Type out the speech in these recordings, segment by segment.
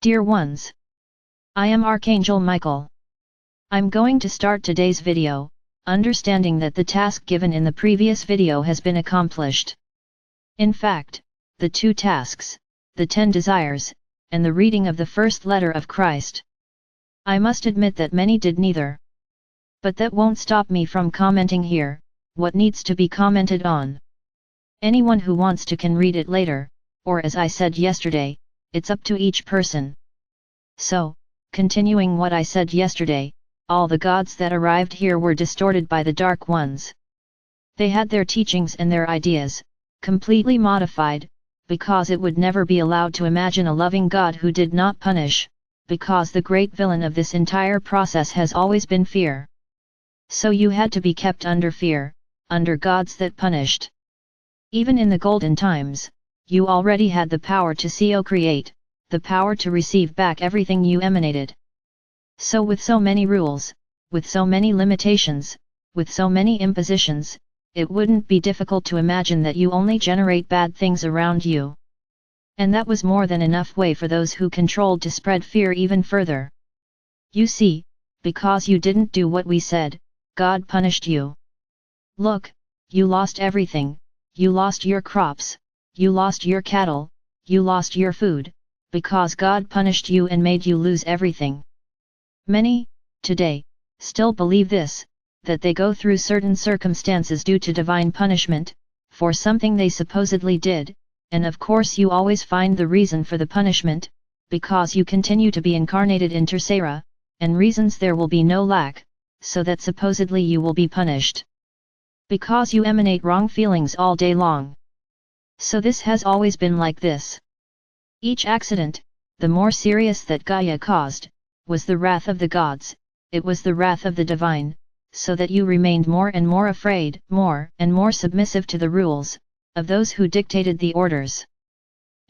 Dear ones, I am Archangel Michael. I'm going to start today's video, understanding that the task given in the previous video has been accomplished. In fact, the two tasks, the 10 desires, and the reading of the first letter of Christ. I must admit that many did neither. But that won't stop me from commenting here, what needs to be commented on. Anyone who wants to can read it later, or as I said yesterday, it's up to each person. So, continuing what I said yesterday, all the gods that arrived here were distorted by the dark ones. They had their teachings and their ideas, completely modified, because it would never be allowed to imagine a loving God who did not punish, because the great villain of this entire process has always been fear. So you had to be kept under fear, under gods that punished. Even in the golden times, you already had the power to create, the power to receive back everything you emanated. So with so many rules, with so many limitations, with so many impositions, it wouldn't be difficult to imagine that you only generate bad things around you. And that was more than enough way for those who controlled to spread fear even further. You see, because you didn't do what we said, God punished you. Look, you lost everything, you lost your crops, you lost your cattle, you lost your food, because God punished you and made you lose everything. Many, today, still believe this, that they go through certain circumstances due to divine punishment, for something they supposedly did, and of course you always find the reason for the punishment, because you continue to be incarnated in Tercera, and reasons there will be no lack, so that supposedly you will be punished. Because you emanate wrong feelings all day long. So this has always been like this. Each accident, the more serious that Gaia caused, was the wrath of the gods, it was the wrath of the divine, so that you remained more and more afraid, more and more submissive to the rules, of those who dictated the orders.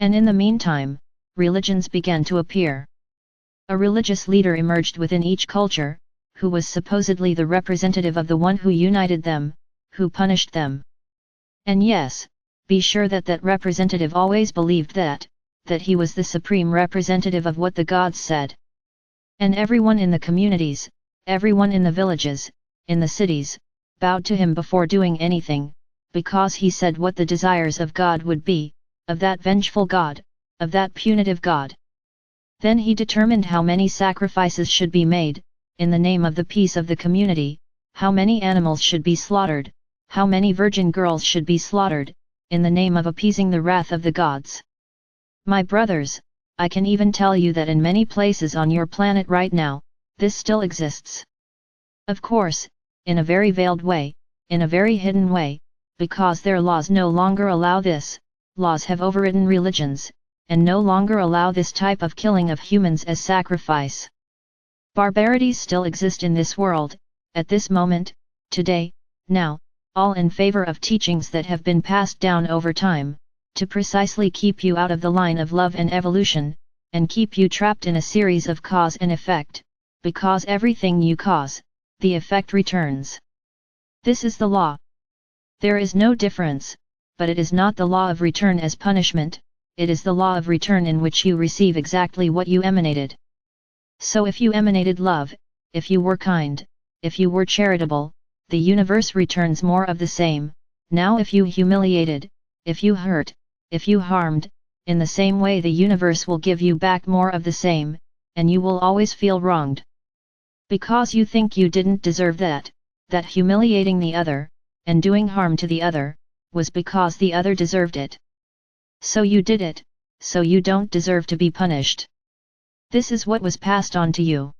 And in the meantime, religions began to appear. A religious leader emerged within each culture, who was supposedly the representative of the one who united them, who punished them. And yes, be sure that that representative always believed that he was the supreme representative of what the gods said. And everyone in the communities, everyone in the villages, in the cities, bowed to him before doing anything, because he said what the desires of God would be, of that vengeful God, of that punitive God. Then he determined how many sacrifices should be made, in the name of the peace of the community, how many animals should be slaughtered, how many virgin girls should be slaughtered, in the name of appeasing the wrath of the gods. My brothers, I can even tell you that in many places on your planet right now, this still exists. Of course, in a very veiled way, in a very hidden way, because their laws no longer allow this, laws have overridden religions, and no longer allow this type of killing of humans as sacrifice. Barbarities still exist in this world, at this moment, today, now, all in favor of teachings that have been passed down over time, to precisely keep you out of the line of love and evolution, and keep you trapped in a series of cause and effect, because everything you cause, the effect returns. This is the law. There is no difference, but it is not the law of return as punishment, it is the law of return in which you receive exactly what you emanated. So if you emanated love, if you were kind, if you were charitable, the universe returns more of the same. Now if you humiliated, if you hurt, if you harmed, in the same way the universe will give you back more of the same, and you will always feel wronged. Because you think you didn't deserve that humiliating the other, and doing harm to the other, was because the other deserved it. So you did it, so you don't deserve to be punished. This is what was passed on to you.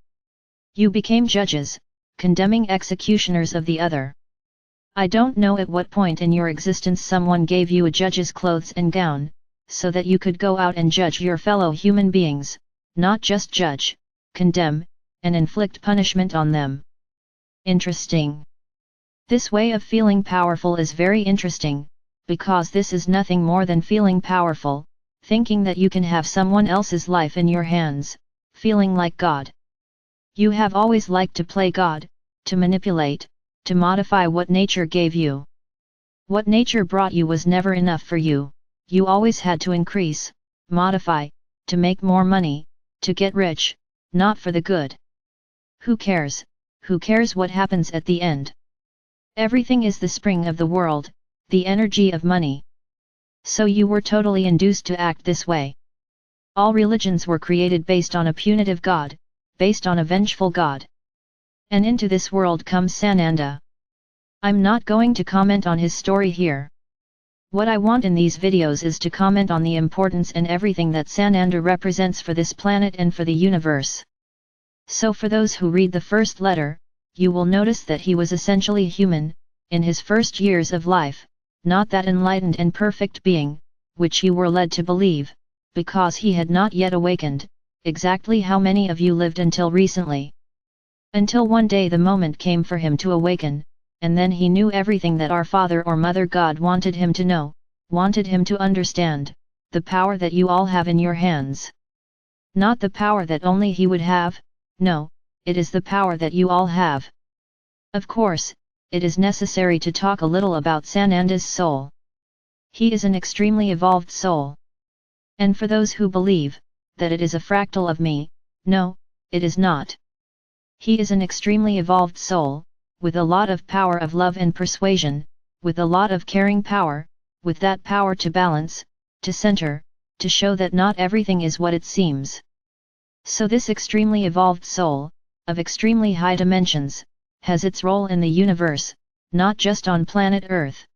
You became judges, condemning executioners of the other. I don't know at what point in your existence someone gave you a judge's clothes and gown, so that you could go out and judge your fellow human beings, not just judge, condemn, and inflict punishment on them. Interesting. This way of feeling powerful is very interesting, because this is nothing more than feeling powerful, thinking that you can have someone else's life in your hands, feeling like God. You have always liked to play God, to manipulate, to modify what nature gave you. What nature brought you was never enough for you, you always had to increase, modify, to make more money, to get rich, not for the good. Who cares? Who cares what happens at the end? Everything is the spring of the world, the energy of money. So you were totally induced to act this way. All religions were created based on a punitive god, based on a vengeful god. And into this world comes Sananda. I'm not going to comment on his story here. What I want in these videos is to comment on the importance and everything that Sananda represents for this planet and for the universe. So for those who read the first letter, you will notice that he was essentially human, in his first years of life, not that enlightened and perfect being, which you were led to believe, because he had not yet awakened. Exactly how many of you lived until recently? Until one day the moment came for him to awaken, and then he knew everything that our Father or Mother God wanted him to know, wanted him to understand, the power that you all have in your hands. Not the power that only he would have, no, it is the power that you all have. Of course, it is necessary to talk a little about Sananda's soul. He is an extremely evolved soul. And for those who believe that it is a fractal of me, no, it is not. He is an extremely evolved soul, with a lot of power of love and persuasion, with a lot of caring power, with that power to balance, to center, to show that not everything is what it seems. So this extremely evolved soul, of extremely high dimensions, has its role in the universe, not just on planet Earth.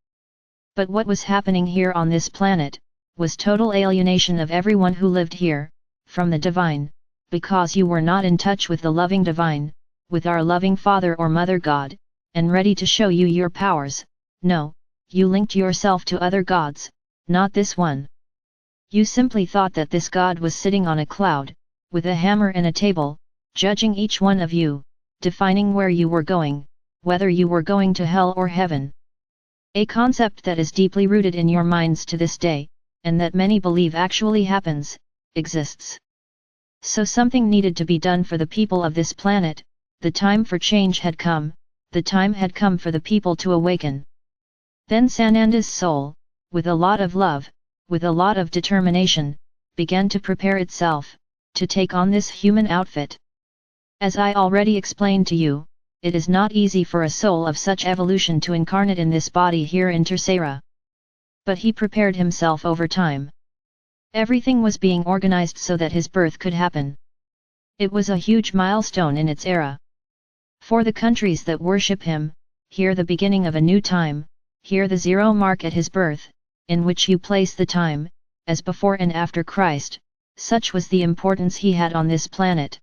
But what was happening here on this planet, was total alienation of everyone who lived here, from the divine, because you were not in touch with the loving divine, with our loving Father or Mother God, and ready to show you your powers. No, you linked yourself to other gods, not this one. You simply thought that this God was sitting on a cloud, with a hammer and a table, judging each one of you, defining where you were going, whether you were going to hell or heaven. A concept that is deeply rooted in your minds to this day, and that many believe actually happens, exists. So something needed to be done for the people of this planet. The time for change had come, the time had come for the people to awaken. Then Sananda's soul, with a lot of love, with a lot of determination, began to prepare itself, to take on this human outfit. As I already explained to you, it is not easy for a soul of such evolution to incarnate in this body here in Tercera. But he prepared himself over time. Everything was being organized so that his birth could happen. It was a huge milestone in its era. For the countries that worship him, here the beginning of a new time, here the zero mark at his birth, in which you place the time, as before and after Christ, such was the importance he had on this planet.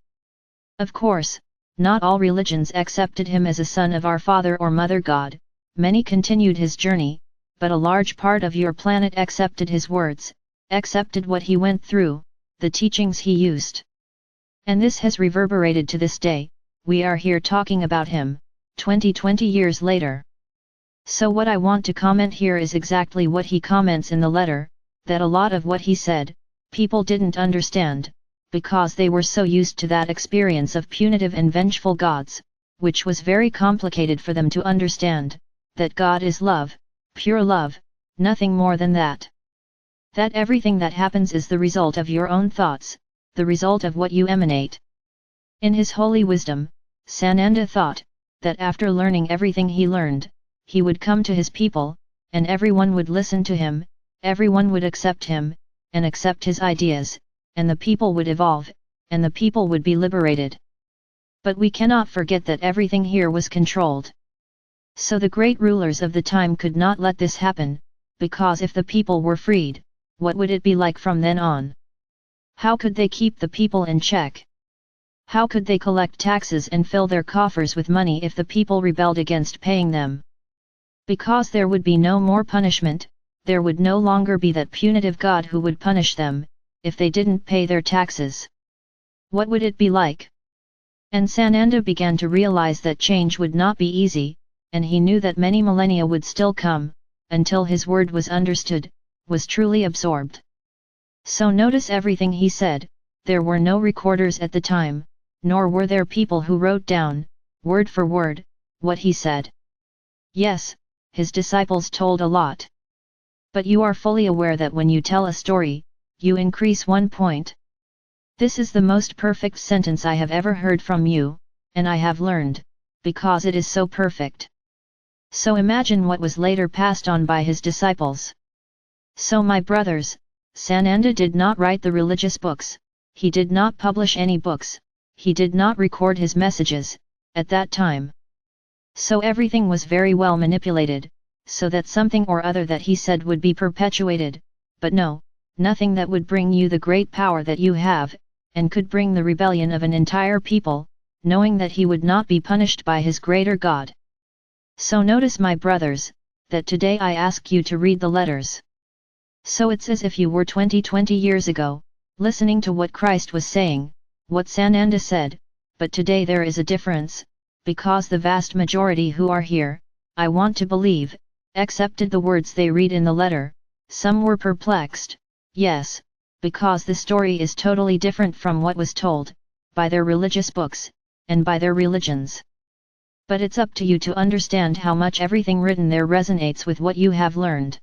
Of course, not all religions accepted him as a son of our Father or Mother God, many continued his journey, but a large part of your planet accepted his words, accepted what he went through, the teachings he used. And this has reverberated to this day. We are here talking about him, 20 years later. So what I want to comment here is exactly what he comments in the letter, that a lot of what he said, people didn't understand, because they were so used to that experience of punitive and vengeful gods, which was very complicated for them to understand, that God is love, pure love, nothing more than that. That everything that happens is the result of your own thoughts, the result of what you emanate. In his holy wisdom, Sananda thought, that after learning everything he learned, he would come to his people, and everyone would listen to him, everyone would accept him, and accept his ideas, and the people would evolve, and the people would be liberated. But we cannot forget that everything here was controlled. So the great rulers of the time could not let this happen, because if the people were freed, what would it be like from then on? How could they keep the people in check? How could they collect taxes and fill their coffers with money if the people rebelled against paying them? Because there would be no more punishment, there would no longer be that punitive God who would punish them, if they didn't pay their taxes. What would it be like? And Sananda began to realize that change would not be easy, and he knew that many millennia would still come, until his word was understood, was truly absorbed. So notice everything he said. There were no recorders at the time, nor were there people who wrote down, word for word, what he said. Yes, his disciples told a lot. But you are fully aware that when you tell a story, you increase 1 point. This is the most perfect sentence I have ever heard from you, and I have learned, because it is so perfect. So imagine what was later passed on by his disciples. So my brothers, Sananda did not write the religious books, he did not publish any books, he did not record his messages, at that time. So everything was very well manipulated, so that something or other that he said would be perpetuated, but no, nothing that would bring you the great power that you have, and could bring the rebellion of an entire people, knowing that he would not be punished by his greater God. So notice my brothers, that today I ask you to read the letters. So it's as if you were 20 years ago, listening to what Christ was saying, what Sananda said, but today there is a difference, because the vast majority who are here, I want to believe, accepted the words they read in the letter. Some were perplexed, yes, because the story is totally different from what was told, by their religious books, and by their religions. But it's up to you to understand how much everything written there resonates with what you have learned.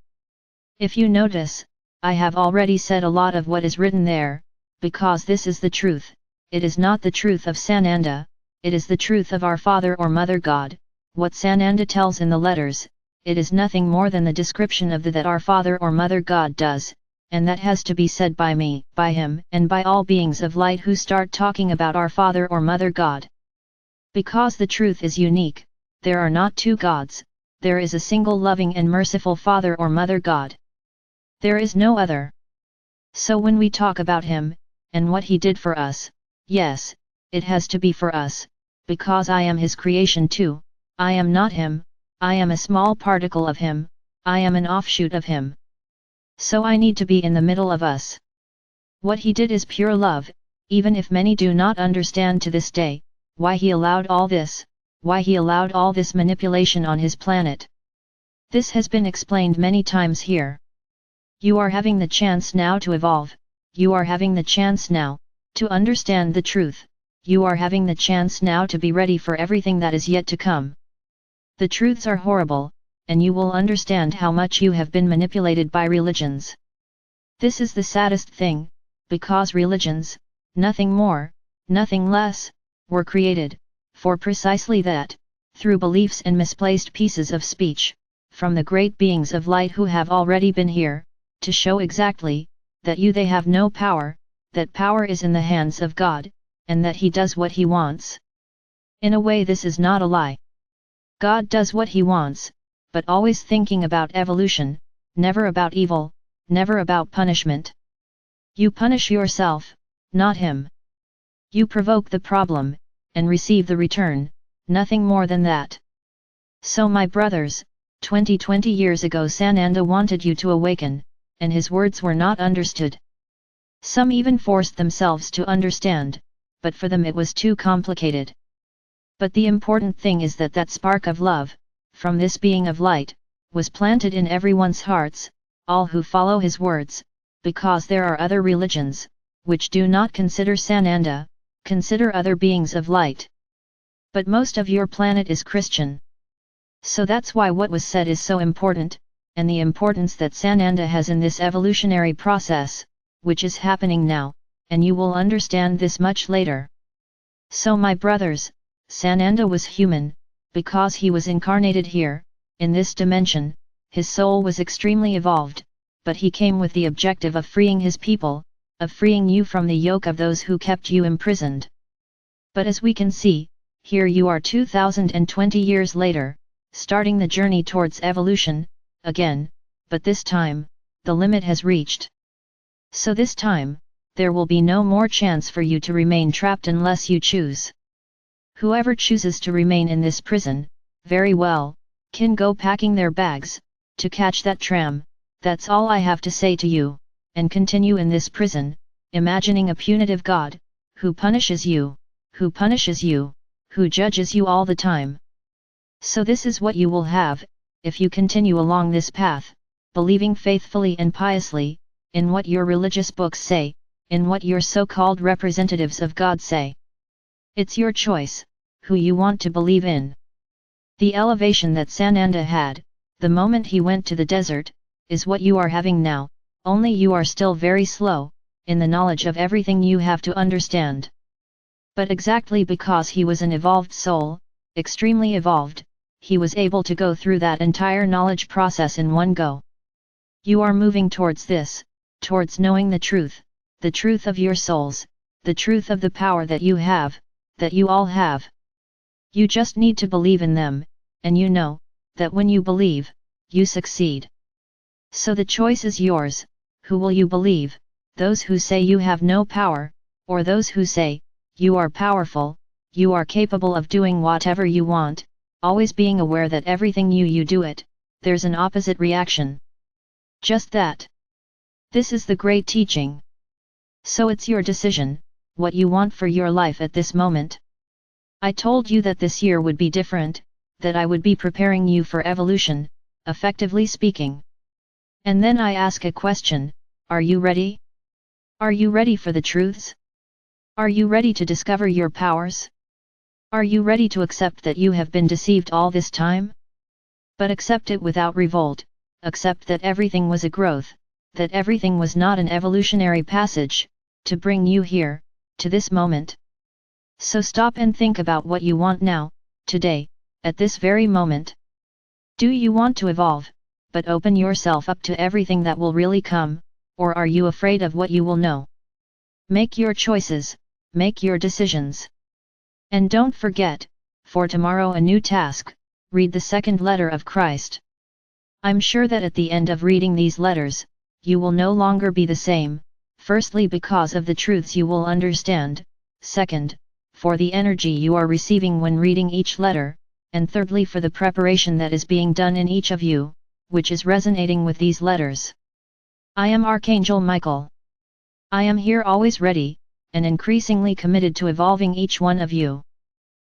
If you notice, I have already said a lot of what is written there, because this is the truth. It is not the truth of Sananda, it is the truth of our Father or Mother God. What Sananda tells in the letters, it is nothing more than the description of that our Father or Mother God does, and that has to be said by me, by him, and by all beings of light who start talking about our Father or Mother God. Because the truth is unique, there are not two gods, there is a single loving and merciful Father or Mother God. There is no other. So when we talk about him, and what he did for us, yes, it has to be for us, because I am his creation too, I am not him, I am a small particle of him, I am an offshoot of him. So I need to be in the middle of us. What he did is pure love, even if many do not understand to this day, why he allowed all this, why he allowed all this manipulation on his planet. This has been explained many times here. You are having the chance now to evolve, you are having the chance now, to understand the truth, you are having the chance now to be ready for everything that is yet to come. The truths are horrible, and you will understand how much you have been manipulated by religions. This is the saddest thing, because religions, nothing more, nothing less, were created, for precisely that, through beliefs and misplaced pieces of speech, from the great beings of light who have already been here, to show exactly, that they have no power, that power is in the hands of God, and that he does what he wants. In a way this is not a lie. God does what he wants, but always thinking about evolution, never about evil, never about punishment. You punish yourself, not him. You provoke the problem, and receive the return, nothing more than that. So my brothers, 20 years ago Sananda wanted you to awaken, and his words were not understood. Some even forced themselves to understand, but for them it was too complicated. But the important thing is that spark of love, from this being of light, was planted in everyone's hearts, all who follow his words, because there are other religions, which do not consider Sananda, consider other beings of light. But most of your planet is Christian. So that's why what was said is so important, and the importance that Sananda has in this evolutionary process, which is happening now, and you will understand this much later. So my brothers, Sananda was human, because he was incarnated here, in this dimension, his soul was extremely evolved, but he came with the objective of freeing his people, of freeing you from the yoke of those who kept you imprisoned. But as we can see, here you are 2020 years later, starting the journey towards evolution, again, but this time, the limit has reached. So this time, there will be no more chance for you to remain trapped unless you choose. Whoever chooses to remain in this prison, very well, can go packing their bags, to catch that tram. That's all I have to say to you, and continue in this prison, imagining a punitive God, who punishes you, who punishes you, who judges you all the time. So this is what you will have, if you continue along this path, believing faithfully and piously, in what your religious books say, in what your so-called representatives of God say. It's your choice, who you want to believe in. The elevation that Sananda had, the moment he went to the desert, is what you are having now, only you are still very slow, in the knowledge of everything you have to understand. But exactly because he was an evolved soul, extremely evolved, he was able to go through that entire knowledge process in one go. You are moving towards this, towards knowing the truth of your souls, the truth of the power that you have, that you all have. You just need to believe in them, and you know, that when you believe, you succeed. So the choice is yours. Who will you believe, those who say you have no power, or those who say, you are powerful, you are capable of doing whatever you want, always being aware that everything you do it, there's an opposite reaction. Just that. This is the great teaching. So it's your decision, what you want for your life at this moment. I told you that this year would be different, that I would be preparing you for evolution, effectively speaking. And then I ask a question, are you ready? Are you ready for the truths? Are you ready to discover your powers? Are you ready to accept that you have been deceived all this time? But accept it without revolt, accept that everything was a growth, that everything was not an evolutionary passage, to bring you here, to this moment. So stop and think about what you want now, today, at this very moment. Do you want to evolve, but open yourself up to everything that will really come, or are you afraid of what you will know? Make your choices, make your decisions. And don't forget, for tomorrow a new task, read the second letter of Christ. I'm sure that at the end of reading these letters, you will no longer be the same, firstly because of the truths you will understand, second, for the energy you are receiving when reading each letter, and thirdly for the preparation that is being done in each of you, which is resonating with these letters. I am Archangel Michael. I am here always ready, and increasingly committed to evolving each one of you.